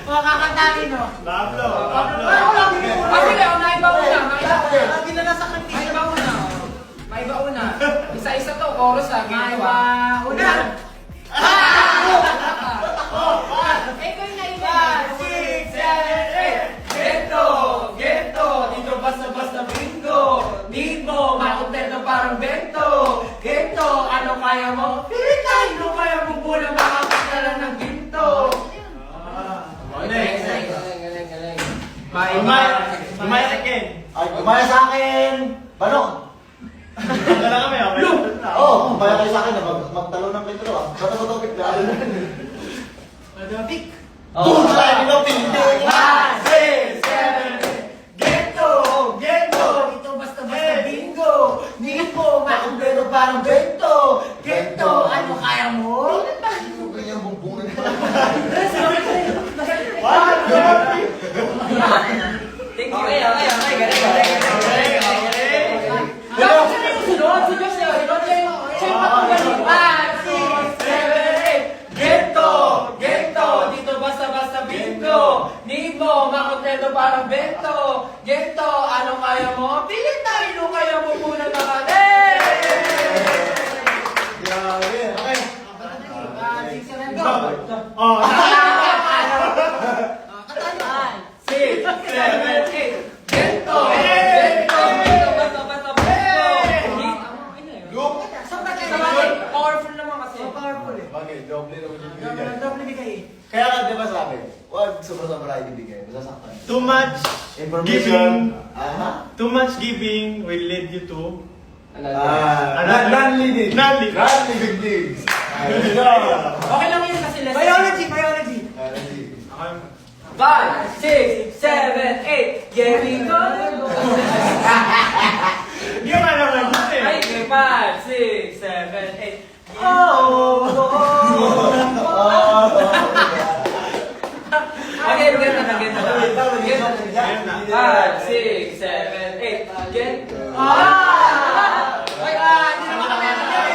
Makakantahin, no? Pablo. Sige, maiba una. Lagi na nasa kantina. Maiba una. Isa-isa to, chorus ha. Maiba una. Ikaw yung naiba. 6, 7, 8. Gento. Dito basta-basta bingo. Need mo, makontento parang bento. Gento, ano kaya mo? Pilitay, no kaya mo muna makakasala ng ginto. Galing. Umaya ka, Ken. Ay, kumaya sa akin! Balong! Wala kami, okay? Oo, kumaya kayo sa akin na magtalo ng Pedro ah. Bato-bato bigla. Madabik. Boom! Tayo nila, pindi! 5, 6, 7, 8. Gento. Dito basta-basta bingo. Need mo, makontento parang bento. Gento, ano kaya mo? Ano kanyang bumbungan pa? Okay. Galing. Dapat siya yung sunod. Si Josh yun. Siya yung matunggaling. 5, 6, 7, 8. Gento. Dito basta-basta bingo. Need mo, makontento parang bento. Gento, ano kaya mo? Pilit tayo, kaya mo muna makalit. Grabe, okay. 6, 7, go. Oh, 6, 7, 8. Gento. Dito basta-basta bingo. Look! Powerful naman kasi. Powerful eh. Bagay, doble naman yung bigay. Double bigay eh. Kaya nga, di ba sabi, huwag sobra-sobra ibigay. Masasaktan. too much Information. giving. Aha. Too much giving will lead you to Non-living. Non-living. Non-living things. Okay lang yun kasi lesson. Biology. Okay. 5, 6, 7, 8. Gary go. Hindi ka naman yun eh. Ay, 5, 6, 7, 8. Okay, ganun na. 5, 6, 7, 8. Get. Ay, hindi naman kami ano yan.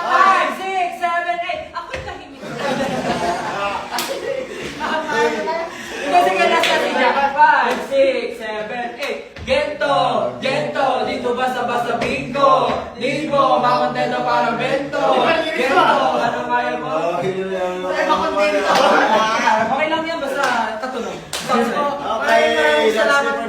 5, 6, 7, 8. Ako'y tahimik. Kasi ganas na siya. 5, 6, 7, 8. Gento. Dito basta-basta bingo. Need mo, makontento parang bento. Gento, ano kaya mo? Okay lang yan, basta katunog. Okay, Maraming salamat that's it for